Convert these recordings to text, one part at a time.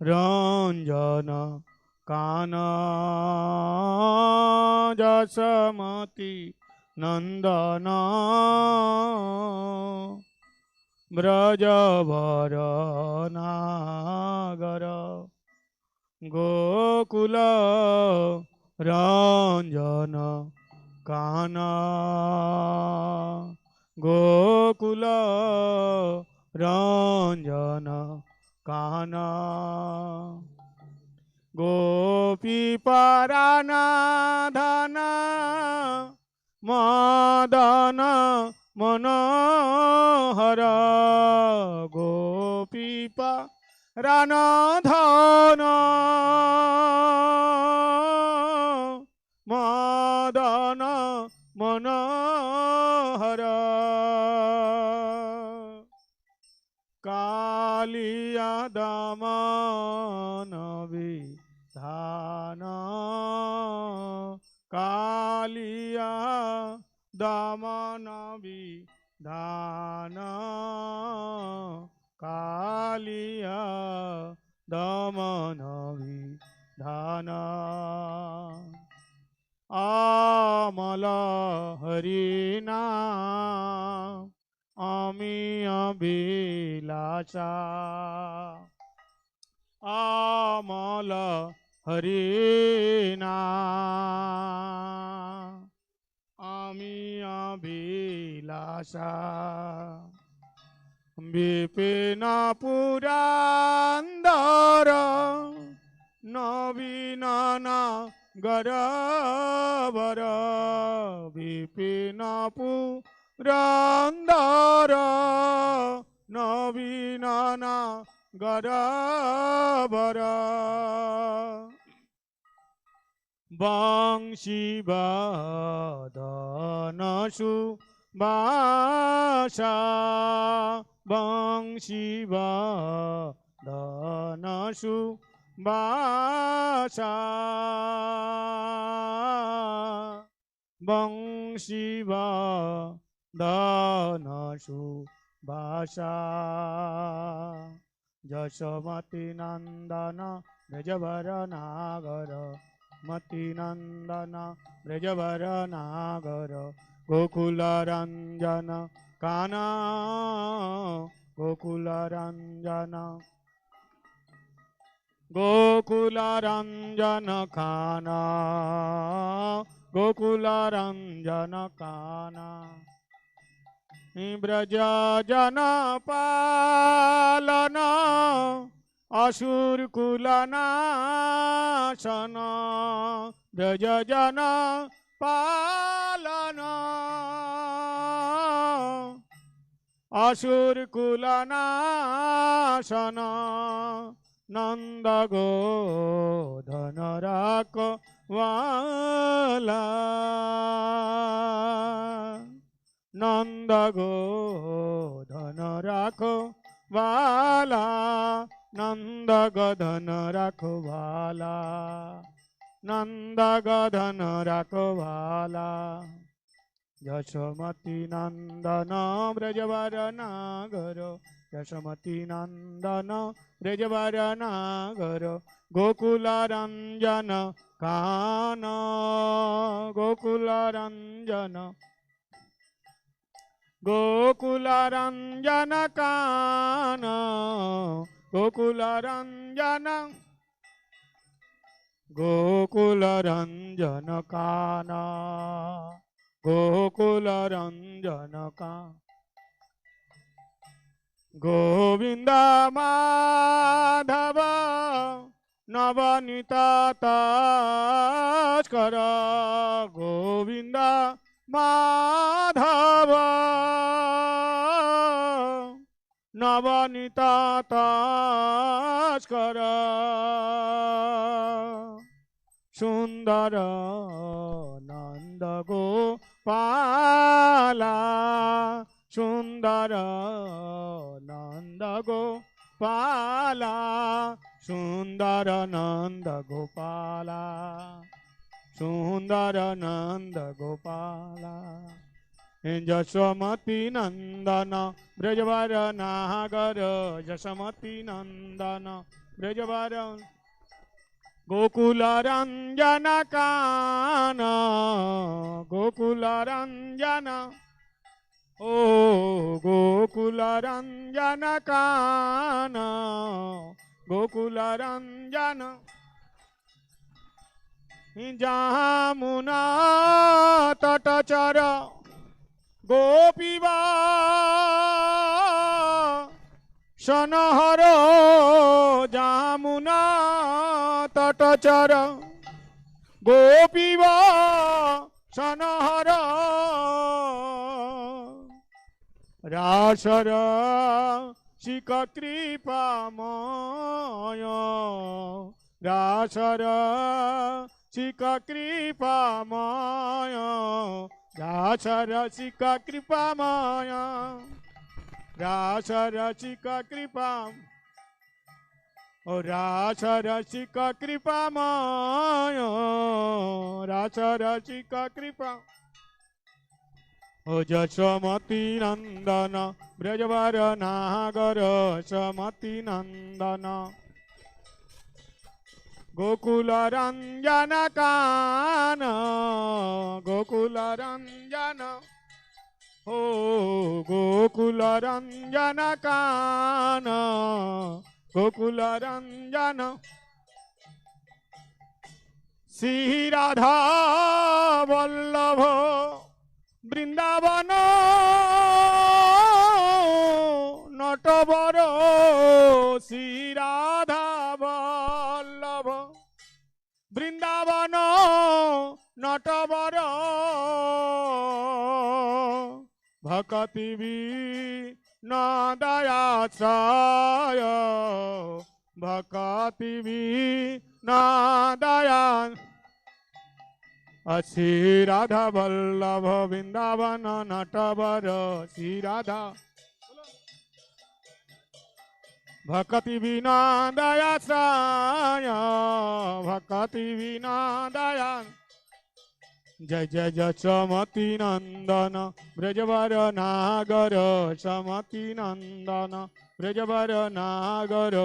রঞ্জন কানা যশমতি নন্দন ব্রজবরনাগর গোকুল রঞ্জন কানা গোকুল রঞ্জন কানা গোপী পরানাধনা মদন মনোহর গোপী পরানাধন মদন মনোহর কালিয়া দমন বিধান কালিয়া দমন বিধান কালিয়া দমন বিধান আমল হরিনা আমি অবিলাসা আমল হরিনা আমি অবিলাসা বিপিন পুরান্দর নবীন গরবর বিপিন পুরান্দর নবীন গরবর বংশীবদন সুবাসা বংশীবদন সুবাসা বংশীবদন সুবাসা যশোমতি নন্দন ব্রজবর নাগর মতি নন্দন ব্রজবর নাগর গোকুল রঞ্জন কানা গোকুল রঞ্জন গোকুল রঞ্জন কানা গোকুল রঞ্জন কানা ব্রজ জন পালন অসুর কুলনাশন ব্রজ জন পালন অসুর কুলনাশন নন্দ গোধন রাখওয়ালা নন্দ গোধন রাখওয়ালা নন্দ গোধন রাখওয়ালা নন্দ গোধন রাখওয়ালা যশোমতি নন্দন ব্রজবর নাগর যশোমতি নন্দন ব্রজবর নাগর গোকুল রঞ্জন কান গোকুল রঞ্জন গোকুল রঞ্জন কান গোকুল রঞ্জন গোকুল রঞ্জন কান গোকুল রঞ্জন কান গোবিন্দ মাধব নবনীত তস্কর গোবিন্দ মাধব নবনীত তস্কর সুন্দর নন্দ গোপালা সুন্দর নন্দ গোপালা সুন্দর নন্দ গোপালা সুন্দর নন্দ গোপালা यशोमती नंदन ब्रजवर नागर यशोमती नंदन ब्रजवर गोकुल रंजन कान गोकुल रंजन ओ गोकुल रंजन कान गोकुल रंजन जमुना तटचर गोपीवा सनहर जमुना तटचर गोपीवा सनहर रासर शिक कृपामय रासर शिक कृपामय रासर शिक कृपामय रासर शिक कृपा ओ रासर शिक कृपामय रासर शिक कृपा ओ यशोमती नंदन ब्रजवर नागर यशोमती नंदन गोकुल रंजन कान गोकुल रंजन ओ गोकुल रंजन कान गोकुल रंजन श्री राधा वल्लभ বৃন্দাবন নটবর শ্রী রাধা বল্লভ বৃন্দাবন নটবর ভকতি নদয়াশ্রয় ভকতি নদয়া श्री राधा वल्लभ वृंदावन नटवर श्री राधा भक्ति बिना दया साय भक्ति बिना दया जय जय यशोमती नंदन ब्रजवर नागर यशोमती नंदन ब्रजवर नागर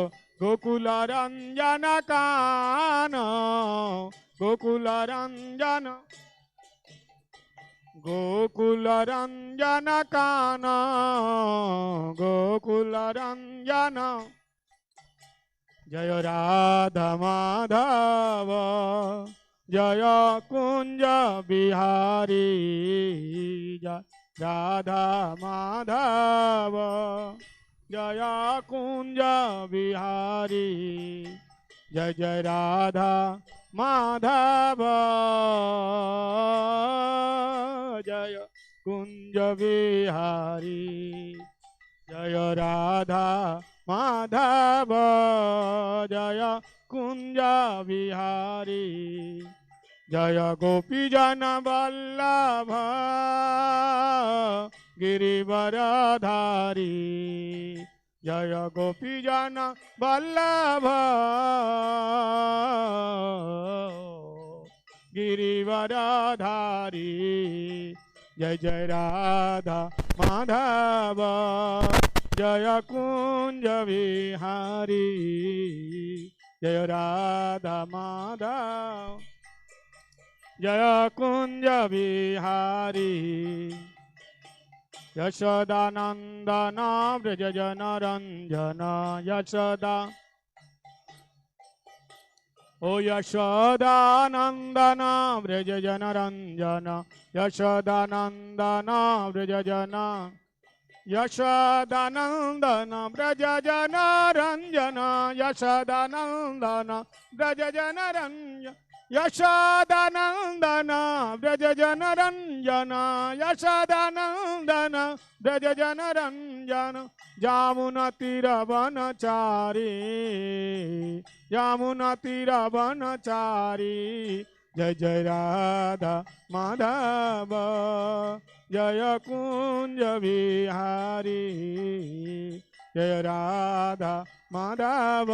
गोकुल रंजन कान गोकुल रंजन गोकुल रंजन कान गोकुल रंजन जय राधा माधव जय कुंज बिहारी जय राधा माधव जय कुंज बिहारी जय जय राधा माधव जय कुंज बिहारी जय राधा माधव जय कुंज बिहारी जय गोपी जन वल्लभ गिरिवरधारी जय गोपी जन वल्लभ गिरिवरधारी जय जय राधा माधव जय कुंज बिहारी जय राधा माधव जय कुंज बिहारी यशोदानंदन ब्रज जन रंजन यशोदा ओ यशोदानंदन ब्रज जन रंजन यशोदानंदन ब्रज जन यशोदानंदन ब्रज जन रंजन यशोदानंदन ब्रज जन रंजन यशोदानंदन ब्रज जन रंजन यशोदानंदन ब्रज जन रंजन जामुना तीर वनचारी यमुना तीर वनचारी जय जय राधा माधव जय कुंज बिहारी जय राधा माधव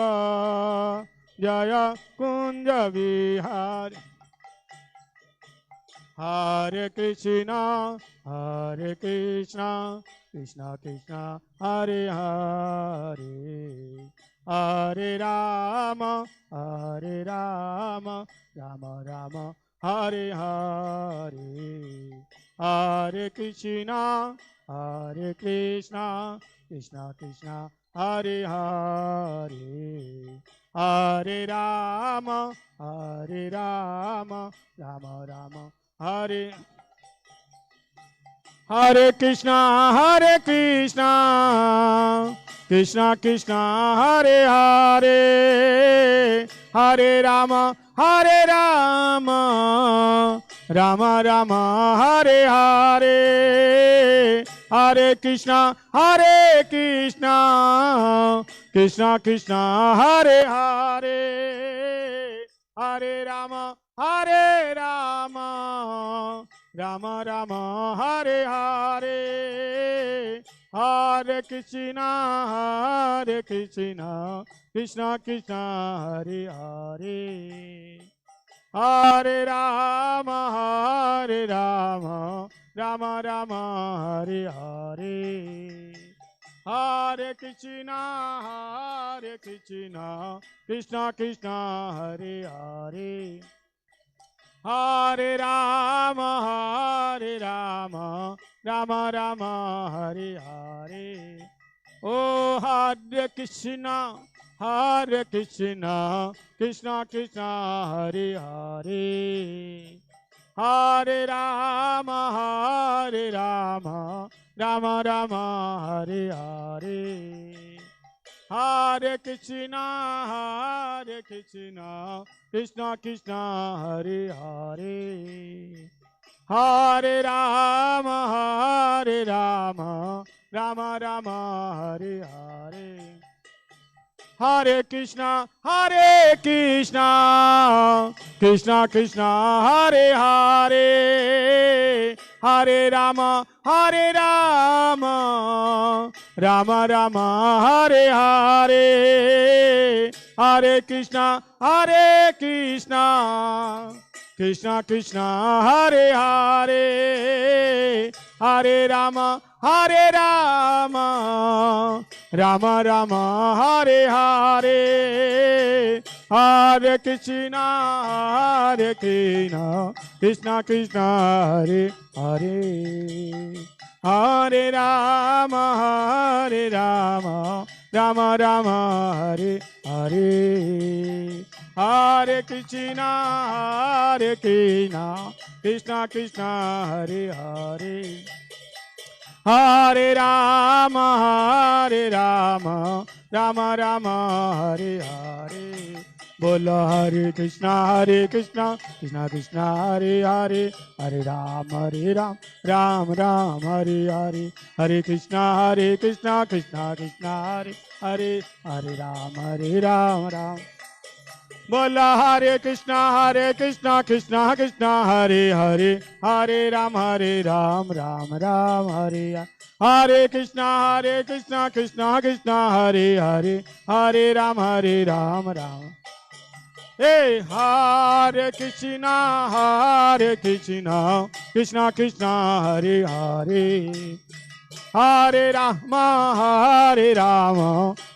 जय Kunj Bihari Hare Krishna, Hare Krishna, Krishna Krishna, Hare Hare, Hare Rama, Hare Rama, Rama Rama, Hare Hare, Hare Krishna, Hare Krishna, Krishna Krishna, Hare Hare, Hare Rama, Hare Rama, Rama Rama, Hare Hare Krishna, Hare Krishna, Krishna Krishna, Hare Hare, Hare Rama, Hare Rama, Rama Rama, Hare Hare, Hare Krishna, Hare Krishna, Krishna Krishna, Hare Hare, Hare Rama, Hare Rama, Rama Rama, Hare Hare, Hare Krishna, Hare Krishna, Krishna Krishna, Hare Hare, Hare Rama, Hare Rama, Rama Rama, Hare Hare, Hare Krishna, Hare Krishna, Krishna Krishna, Hare Hare, Hare Rama, Hare Rama, Rama Rama, Hare Hare. Oh, Hare Krishna, Hare Krishna, Krishna Krishna, Hare Hare, Hare Rama, Hare Rama, Rama Rama, Hare Hare, Hare Krishna, Hare Krishna, Krishna Krishna, Hare Hare, Hare Rama, Hare Rama, Rama Rama, Hare Hare, Hare Krishna, Hare Krishna, Krishna Krishna, Hare Hare, Hare Rama, Hare Rama, Rama Rama, Hare Hare, Hare Krishna, Hare Krishna, Krishna Krishna, Hare Hare, Hare Rama, Hare Rama, Rama Rama, Hare Hare, Hare Krishna, Hare Krishna, Krishna Krishna, Hare Hare, Hare Rama, Hare Rama, Rama Rama, Hare Hare, Hare Krishna, Hare Krishna, Krishna Krishna, Hare Hare, Hare Rama, Hare Rama, Rama Rama, Hare Hare. Bola Hare Krishna, Krishna Krishna, Hare Hare, Hare Ram, Ram Ram, Hare Hare, Hare Krishna, Krishna Krishna, Hare Hare, Hare Ram, Ram. Bola Hare Krishna, Krishna Krishna, Hare Hare, Hare Ram, Ram Ram, Hare Hare. Hare Krishna, Krishna Krishna, Hare Hare, Hare Ram, Ram. Hey, Hare Krishna, Krishna Krishna, Hare Hare, Hare Rama,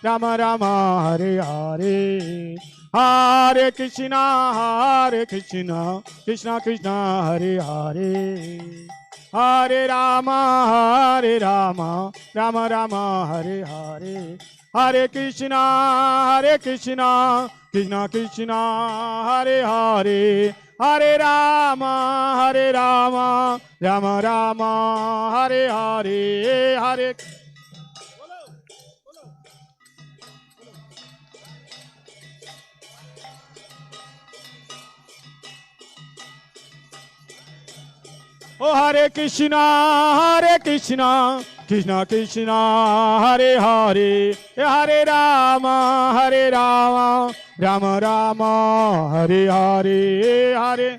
Rama Rama, Hare Hare, Hare Krishna, Krishna Krishna, Hare Hare, Hare Rama, Rama Rama, Hare Hare, Hare Krishna, Krishna Krishna, Hare Hare, Hare Rama, Rama Rama, Hare Hare, Hare. Oh, Hare Krishna, Krishna Krishna, Hare Hare, Hare Rama, Rama Rama, Hare Hare, Hare.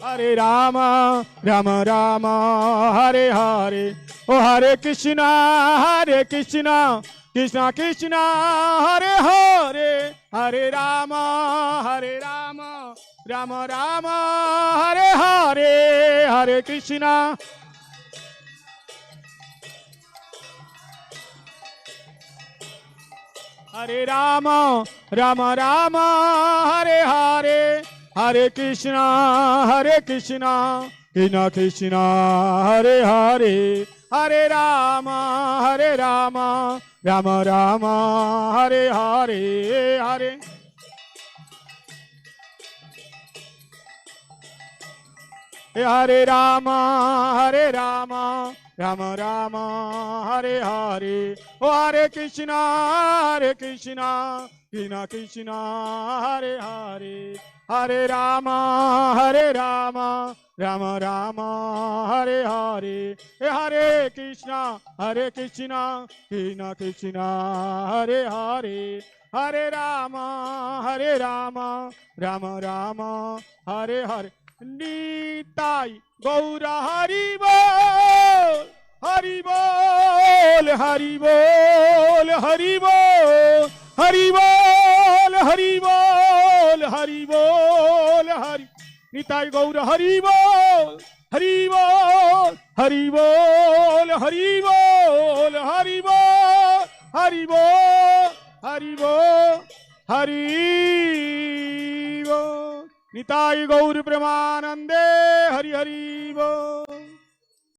Hare Rama, Rama, Hare Hare. Oh, Hare Krishna, Krishna Krishna Hare Hare Hare Rama Rama Rama Hare Hare Hare Krishna Hare Rama Rama Hare Hare Hare Krishna Krishna Krishna Hare Hare Hare Rama Rama Rama Hare Hare Hare Hare Rama Rama Rama Hare Hare Oh Hare Krishna Krishna Krishna Hare Hare Hare Rama Rama Rama Hare Hare Hare Krishna Krishna Krishna Hare Hare Hare Rama Rama Hare Hare Nitai Gaura Hari Bol Hari Bol Hari Bol Hari Bol Hari Bol Hari Bol Hari Bol Hari Nitai Gaura Hari Bol Hari Bol Hari Bol Hari Bol Hari Bol Hari Bol Hari Bol Hari Bol Nitai Gaur Premanande Hari Hari Bol